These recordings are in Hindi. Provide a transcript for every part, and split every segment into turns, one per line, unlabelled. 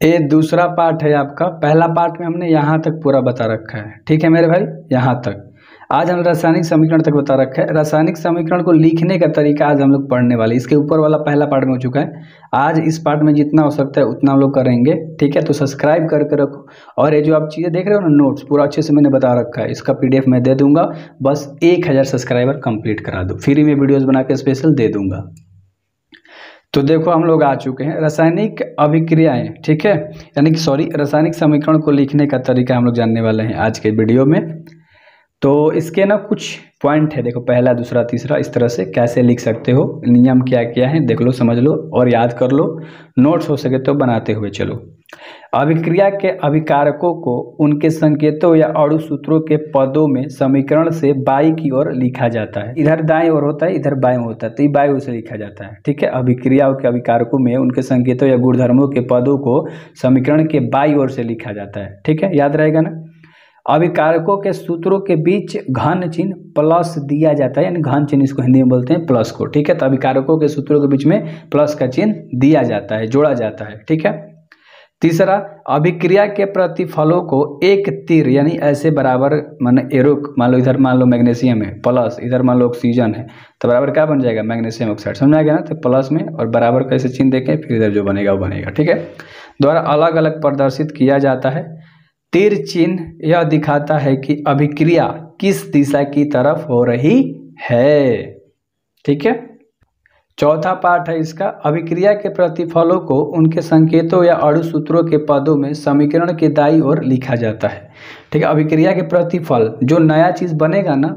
ये दूसरा पार्ट है आपका। पहला पार्ट में हमने यहाँ तक पूरा बता रखा है, ठीक है मेरे भाई, यहाँ तक। आज हम रासायनिक समीकरण तक बता रखा है। रासायनिक समीकरण को लिखने का तरीका आज हम लोग पढ़ने वाले। इसके ऊपर वाला पहला पार्ट में हो चुका है। आज इस पार्ट में जितना हो सकता है उतना हम लोग करेंगे, ठीक है। तो सब्सक्राइब करके रखो। और ये जो आप चीज़ें देख रहे हो ना, नोट्स पूरा अच्छे से मैंने बता रखा है। इसका PDF मैं दे दूंगा। बस 1000 सब्सक्राइबर कंप्लीट करा दो, फ्री में वीडियोज़ बना के स्पेशल दे दूंगा। तो देखो हम लोग आ चुके हैं रासायनिक अभिक्रियाएं, ठीक है, यानी कि सॉरी रासायनिक समीकरण को लिखने का तरीका हम लोग जानने वाले हैं आज के वीडियो में। तो इसके ना कुछ पॉइंट है, देखो पहला दूसरा तीसरा, इस तरह से कैसे लिख सकते हो, नियम क्या क्या है देख लो, समझ लो और याद कर लो। नोट्स हो सके तो बनाते हुए चलो। अभिक्रिया के अभिकारकों को उनके संकेतों या अणु सूत्रों के पदों में समीकरण से बाई की ओर लिखा जाता है। इधर दाएं ओर होता है, इधर बाएं होता है, तो ये बाई ओर से लिखा जाता है, ठीक है। अभिक्रियाओं के अभिकारकों में उनके संकेतों या गुणधर्मों के पदों को समीकरण के बाई ओर से लिखा जाता है, ठीक है, याद रहेगा ना। अभिकारकों के सूत्रों के बीच घन चिन्ह प्लस दिया जाता है, यानी घन चिन्ह इसको हिंदी में बोलते हैं प्लस को, ठीक है। तो अभिकारकों के सूत्रों के बीच में प्लस का चिन्ह दिया जाता है, जोड़ा जाता है, ठीक है। तीसरा, अभिक्रिया के प्रतिफलों को एक तीर यानी ऐसे बराबर, मान एरो, मान लो इधर मान लो मैग्नीशियम है प्लस, इधर मान लो ऑक्सीजन है, तो बराबर क्या बन जाएगा, मैग्नीशियम ऑक्साइड, समझ आ गया ना। तो प्लस में और बराबर कैसे चिन्ह देखें, फिर इधर जो बनेगा वो बनेगा, ठीक है। द्वारा अलग अलग प्रदर्शित किया जाता है। तीर चिन्ह यह दिखाता है कि अभिक्रिया किस दिशा की तरफ हो रही है, ठीक है। चौथा पार्ट है इसका, अभिक्रिया के प्रतिफलों को उनके संकेतों या अणु सूत्रों के पदों में समीकरण के दाईं ओर लिखा जाता है, ठीक है। अभिक्रिया के प्रतिफल, जो नया चीज़ बनेगा ना,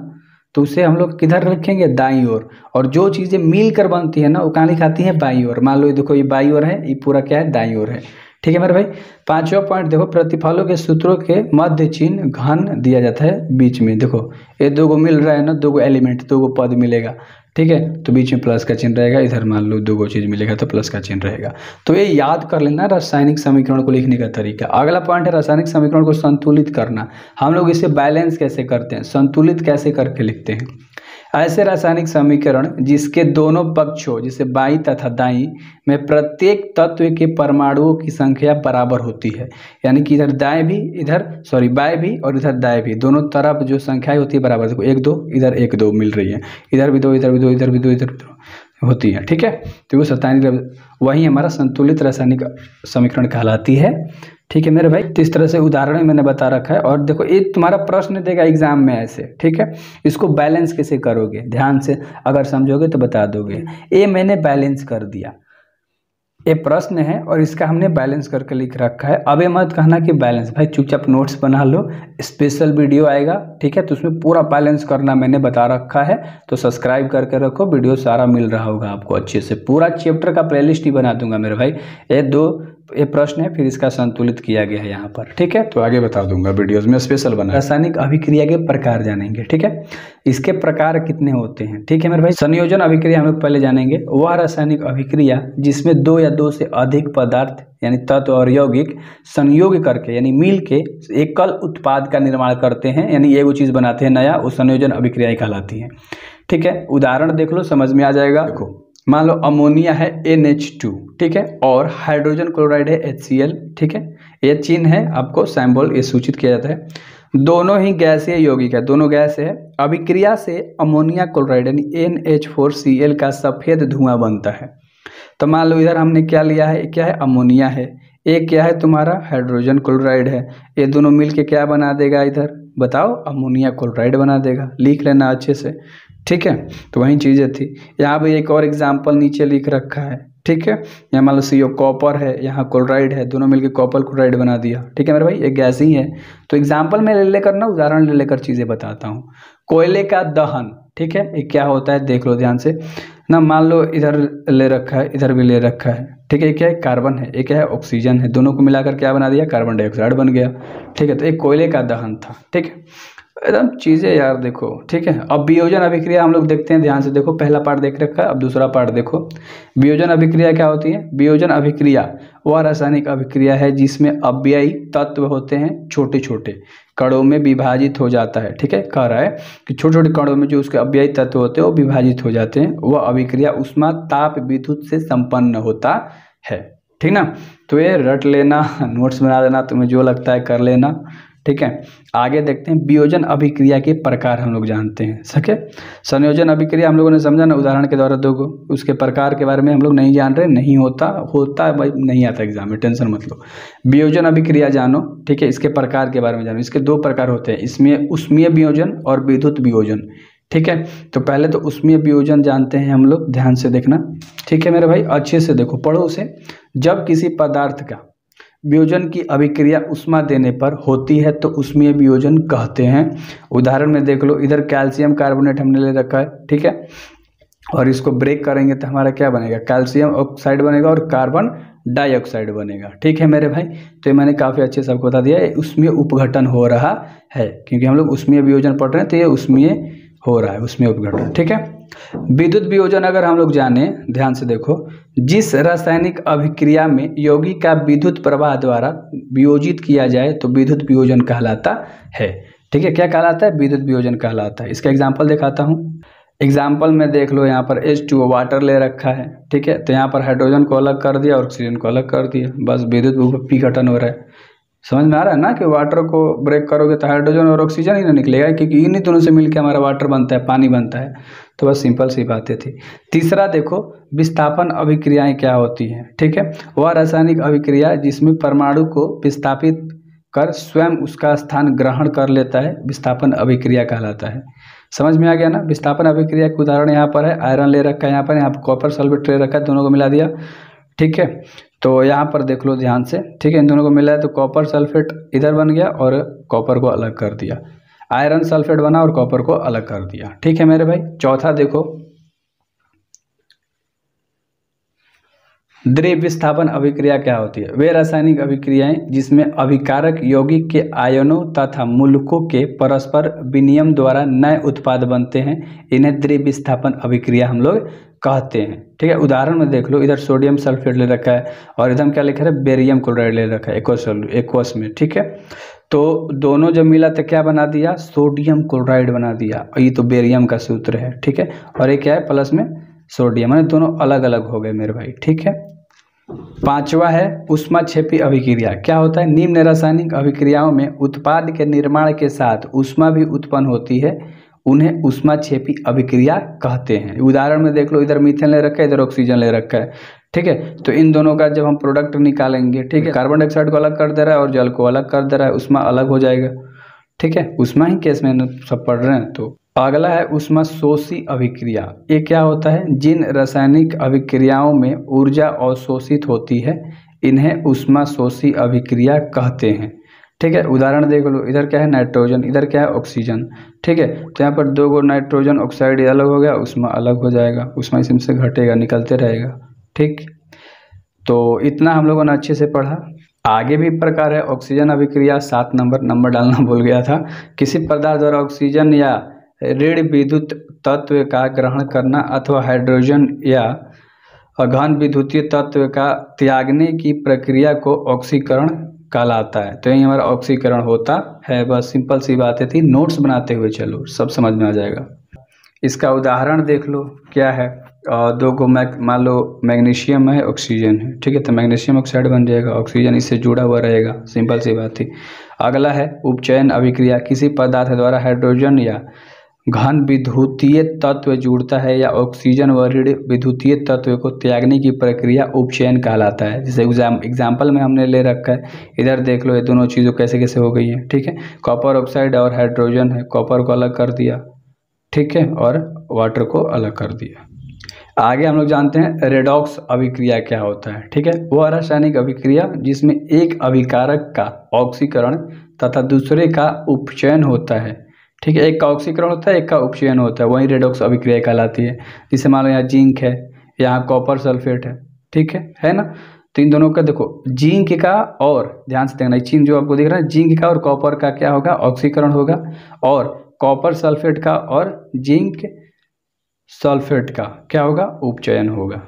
तो उसे हम लोग किधर रखेंगे, दाईं ओर। और जो चीज़ें मिलकर बनती है ना, वो कहाँ लिखाती है, बाईं ओर। मान लो ये देखो, ये बाईं ओर है, ये पूरा क्या है, दाईं ओर है, ठीक है मेरे भाई। पांचवा पॉइंट देखो, प्रतिफलों के सूत्रों के मध्य चिन्ह घन दिया जाता है बीच में। देखो ये दो गो मिल रहा है ना, दो गो एलिमेंट, दो गो पद मिलेगा, ठीक है, तो बीच में प्लस का चिन्ह रहेगा। इधर मान लो दो गो चीज मिलेगा तो प्लस का चिन्ह रहेगा। तो ये याद कर लेना रासायनिक समीकरण को लिखने का तरीका। अगला पॉइंट है रासायनिक समीकरण को संतुलित करना। हम लोग इसे बैलेंस कैसे करते हैं, संतुलित कैसे करके लिखते हैं। ऐसे रासायनिक समीकरण जिसके दोनों पक्षों, जैसे बाईं तथा दाईं में, प्रत्येक तत्व के परमाणुओं की संख्या बराबर होती है, यानी कि इधर दाएं भी, इधर सॉरी बाएं भी और इधर दाएं भी, दोनों तरफ जो संख्याएं होती है बराबर। देखो एक दो, इधर एक दो मिल रही है, इधर भी दो, इधर भी दो, इधर भी दो, इधर भी दो होती है, ठीक है। तो वो रासायनिक, वही हमारा संतुलित रासायनिक समीकरण कहलाती है, ठीक है मेरे भाई। तो इस तरह से उदाहरण में मैंने बता रखा है। और देखो ये तुम्हारा प्रश्न देगा एग्जाम में ऐसे, ठीक है। इसको बैलेंस कैसे करोगे, ध्यान से अगर समझोगे तो बता दोगे। ये मैंने बैलेंस कर दिया, ये प्रश्न है और इसका हमने बैलेंस करके लिख रखा है। अब ये मत कहना कि बैलेंस, भाई चुपचाप नोट्स बना लो, स्पेशल वीडियो आएगा, ठीक है, तो उसमें पूरा बैलेंस करना मैंने बता रखा है। तो सब्सक्राइब करके रखो, वीडियो सारा मिल रहा होगा आपको अच्छे से। पूरा चैप्टर का प्लेलिस्ट ही बना दूंगा मेरे भाई। ये प्रश्न है, फिर इसका संतुलित किया गया है यहाँ पर, ठीक है। तो आगे बता दूंगा वीडियोस में, स्पेशल बना। रासायनिक अभिक्रिया के प्रकार जानेंगे, ठीक है। इसके प्रकार कितने होते हैं, ठीक है मेरे भाई। संयोजन अभिक्रिया हम लोग पहले जानेंगे। वह रासायनिक अभिक्रिया जिसमें दो या दो से अधिक पदार्थ यानी तत्व और यौगिक संयोग करके यानी मिल के एकल उत्पाद का निर्माण करते हैं, यानी एगो चीज बनाते हैं नया, वो संयोजन अभिक्रियाएं कहलाती हैं, ठीक है। उदाहरण देख लो, समझ में आ जाएगा। देखो मान लो अमोनिया है NH2, ठीक है, और हाइड्रोजन क्लोराइड है HCl, ठीक है। ये चिन्ह है, आपको सैम्बल ये सूचित किया जाता है। दोनों ही गैसीय यौगिक है, दोनों गैस है। अभिक्रिया से अमोनिया क्लोराइड यानी NH4Cl का सफेद धुआं बनता है। तो मान लो इधर हमने क्या लिया है, क्या है, अमोनिया है, एक क्या है तुम्हारा हाइड्रोजन क्लोराइड है। ये दोनों मिलके क्या बना देगा, इधर बताओ, अमोनिया क्लोराइड बना देगा। लिख लेना अच्छे से, ठीक है। तो वही चीज़ें थी। यहाँ भी एक और एग्जाम्पल नीचे लिख रखा है, ठीक है। यहाँ मान लो CO कॉपर है, यहाँ क्लोराइड है, दोनों मिलकर कॉपर क्लोराइड बना दिया, ठीक है मेरे भाई। एक गैस ही है। तो एग्जाम्पल में ले लेकर ना, उदाहरण ले लेकर चीज़ें बताता हूँ। कोयले का दहन, ठीक है, ये क्या होता है देख लो ध्यान से ना। मान लो इधर ले रखा है, इधर भी ले रखा है, ठीक है। क्या है, कार्बन है, एक क्या है, ऑक्सीजन है, दोनों को मिलाकर क्या बना दिया, कार्बन डाइऑक्साइड बन गया, ठीक है। तो एक कोयले का दहन था, ठीक है। एकदम चीज़ें यार देखो, ठीक है। अब वियोजन अभिक्रिया हम लोग देखते हैं, ध्यान से देखो। पहला पार्ट देख रखा है, अब दूसरा पार्ट देखो। वियोजन अभिक्रिया क्या होती है। वियोजन अभिक्रिया वह रासायनिक अभिक्रिया है जिसमें अव्ययी तत्व होते हैं छोटे छोटे कणों में विभाजित हो जाता है, ठीक है। कह रहा है कि छोटे छोटे कणों में जो उसके अव्ययी तत्व होते हैं वो विभाजित हो जाते हैं। वह अभिक्रिया ऊष्मा ताप विद्युत से संपन्न होता है, ठीक ना। तो ये रट लेना, नोट्स बना देना, तुम्हें जो लगता है कर लेना, ठीक है। आगे देखते हैं वियोजन अभिक्रिया के प्रकार हम लोग जानते हैं, सके। संयोजन अभिक्रिया हम लोगों ने समझा ना, उदाहरण के द्वारा दो, उसके प्रकार के बारे में हम लोग नहीं जान रहे, नहीं होता भाई, नहीं आता एग्जाम में, टेंशन मत लो। वियोजन अभिक्रिया जानो, ठीक है, इसके प्रकार के बारे में जानो। इसके 2 प्रकार होते हैं, इसमें उष्मीय वियोजन और विद्युत वियोजन, ठीक है। तो पहले तो उष्मीय वियोजन जानते हैं हम लोग, ध्यान से देखना, ठीक है मेरे भाई, अच्छे से देखो, पढ़ो उसे। जब किसी पदार्थ का वियोजन की अभिक्रिया उष्मा देने पर होती है तो उष्मीय वियोजन कहते हैं। उदाहरण में देख लो, इधर कैल्शियम कार्बोनेट हमने ले रखा है, ठीक है, और इसको ब्रेक करेंगे तो हमारा क्या बनेगा, कैल्शियम ऑक्साइड बनेगा और कार्बन डाइऑक्साइड बनेगा, ठीक है मेरे भाई। तो ये मैंने काफ़ी अच्छे से आपको बता दिया, उसमें उपघटन हो रहा है, क्योंकि हम लोग उष्मीय वियोजन पढ़ रहे हैं, तो ये उसमें हो रहा है, उसमें उपघटन, ठीक है। विद्युत वियोजन अगर हम लोग जाने, ध्यान से देखो, जिस रासायनिक अभिक्रिया में यौगिक का विद्युत प्रवाह द्वारा वियोजित किया जाए तो विद्युत वियोजन कहलाता है, ठीक है। क्या कहलाता है, विद्युत वियोजन कहलाता है। इसका एग्जाम्पल दिखाता हूँ। एग्जाम्पल में देख लो, यहाँ पर H2O वाटर ले रखा है, ठीक है, तो यहाँ पर हाइड्रोजन को अलग कर दिया और ऑक्सीजन को अलग कर दिया, बस विद्युत विघटन हो रहा है। समझ में आ रहा है ना कि वाटर को ब्रेक करोगे तो हाइड्रोजन और ऑक्सीजन ही ना निकलेगा, क्योंकि इन्हीं दोनों से मिलकर हमारा वाटर बनता है, पानी बनता है। तो बस सिंपल सी बातें थी। तीसरा देखो, विस्थापन अभिक्रियाएं क्या होती हैं, ठीक है। वह रासायनिक अभिक्रिया जिसमें परमाणु को विस्थापित कर स्वयं उसका स्थान ग्रहण कर लेता है, विस्थापन अभिक्रिया कहलाता है। समझ में आ गया ना। विस्थापन अभिक्रिया के उदाहरण यहाँ पर है, आयरन ले रखा है, यहाँ पर कॉपर सल्फेट ले रखा है, दोनों को मिला दिया, ठीक है। तो यहाँ पर देख लो ध्यान से, ठीक है, इन दोनों को मिला है तो कॉपर सल्फेट इधर बन गया और कॉपर को अलग कर दिया, आयरन सल्फेट बना और कॉपर को अलग कर दिया, ठीक है मेरे भाई। चौथा देखो, द्रव्य विस्थापन अभिक्रिया क्या होती है। वे रासायनिक अभिक्रियाएं जिसमें अभिकारक यौगिक के आयनों तथा मूलकों के परस्पर विनिमय द्वारा नए उत्पाद बनते हैं, इन्हें द्रव्य विस्थापन अभिक्रिया हम लोग कहते हैं, ठीक है। उदाहरण में देख लो, इधर सोडियम सल्फेट ले रखा है और इधर क्या लिखा है, बेरियम क्लोराइड ले रखा है एक्वस में, ठीक है। तो दोनों जब मिला तो क्या बना दिया, सोडियम क्लोराइड बना दिया, और ये तो बेरियम का सूत्र है, ठीक है, और ये क्या है, प्लस में सोडियम, यानी दोनों अलग अलग हो गए मेरे भाई, ठीक है। पांचवा है ऊष्माक्षेपी अभिक्रिया। क्या होता है, निम्न रासायनिक अभिक्रियाओं में उत्पाद के निर्माण के साथ ऊष्मा भी उत्पन्न होती है, उन्हें ऊष्माक्षेपी अभिक्रिया कहते हैं। उदाहरण में देख लो, इधर मीथेन ले रखा है, इधर ऑक्सीजन ले रखा है, ठीक है। तो इन दोनों का जब हम प्रोडक्ट निकालेंगे, ठीक है, कार्बन डाइऑक्साइड को अलग कर दे रहा है और जल को अलग कर दे रहा है, ऊष्मा अलग हो जाएगा, ठीक है। ऊष्मा ही केस में सब पढ़ रहे हैं। तो अगला है ऊष्माशोषी अभिक्रिया। ये क्या होता है, जिन रासायनिक अभिक्रियाओं में ऊर्जा अवशोषित होती है, इन्हें ऊष्माशोषी अभिक्रिया कहते हैं, ठीक है। उदाहरण देख लो, इधर क्या है, नाइट्रोजन, इधर क्या है, ऑक्सीजन, ठीक है। तो यहाँ पर 2 नाइट्रोजन ऑक्साइड अलग हो गया, ऊष्मा अलग हो जाएगा, ऊष्मा इसी से घटेगा, निकलते रहेगा, ठीक। तो इतना हम लोगों ने अच्छे से पढ़ा। आगे भी प्रकार है ऑक्सीजन अभिक्रिया, 7 नंबर डालना भूल गया था। किसी पदार्थ द्वारा ऑक्सीजन या ऋण विद्युत तत्व का ग्रहण करना अथवा हाइड्रोजन या घन विद्युतीय तत्व का त्यागने की प्रक्रिया को ऑक्सीकरण कहलाता है। तो यही हमारा ऑक्सीकरण होता है, बस सिंपल सी बातें थी, नोट्स बनाते हुए चलो, सब समझ में आ जाएगा। इसका उदाहरण देख लो, क्या है, 2 को मान लो मैग्नीशियम है, ऑक्सीजन है, ठीक है, तो मैग्नीशियम ऑक्साइड बन जाएगा, ऑक्सीजन इससे जुड़ा हुआ रहेगा, सिंपल सी बात थी। अगला है उपचयन अभिक्रिया। किसी पदार्थ द्वारा हाइड्रोजन या घन विद्युतीय तत्व जुड़ता है या ऑक्सीजन व ऋण विद्युतीय तत्व को त्यागने की प्रक्रिया उपचयन कहलाता है। जैसे एग्जाम्पल में हमने ले रखा है, इधर देख लो, ये दोनों चीज़ों कैसे कैसे हो गई हैं, ठीक है। कॉपर ऑक्साइड और हाइड्रोजन है, कॉपर को अलग कर दिया, ठीक है, और वाटर को अलग कर दिया। आगे हम लोग जानते हैं रेडॉक्स अभिक्रिया क्या होता है, ठीक है। वह रासायनिक अभिक्रिया जिसमें एक अभिकारक का ऑक्सीकरण तथा दूसरे का उपचयन होता है, ठीक है। एक का ऑक्सीकरण होता है, एक का उपचयन होता है, वही रेडॉक्स अभिक्रिया कहलाती है। जैसे मान लो यहाँ जिंक है, यहाँ कॉपर सल्फेट है, ठीक है ना। तो इन दोनों का देखो, जिंक का, और ध्यान से देखना, चिन्ह जो आपको दिख रहा है, जिंक का और कॉपर का क्या होगा, ऑक्सीकरण होगा, और कॉपर सल्फेट का और जिंक सल्फेट का क्या होगा, उपचयन होगा।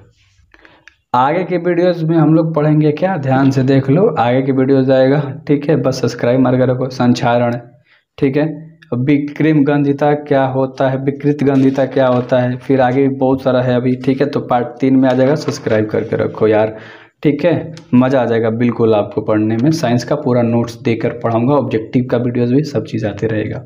आगे के वीडियोस में हम लोग पढ़ेंगे क्या, ध्यान से देख लो, आगे के वीडियोस आएगा, ठीक है। बस सब्सक्राइब मार कर रखो। संक्षारण, ठीक है। विकृम गंधिता क्या होता है, विकृत गंधिता क्या होता है, फिर आगे बहुत सारा है अभी, ठीक है। तो पार्ट 3 में आ जाएगा, सब्सक्राइब करके रखो यार, ठीक है, मज़ा आ जाएगा बिल्कुल आपको पढ़ने में। साइंस का पूरा नोट्स देकर पढ़ाऊँगा, ऑब्जेक्टिव का वीडियोज़ भी सब चीज़ आते रहेगा।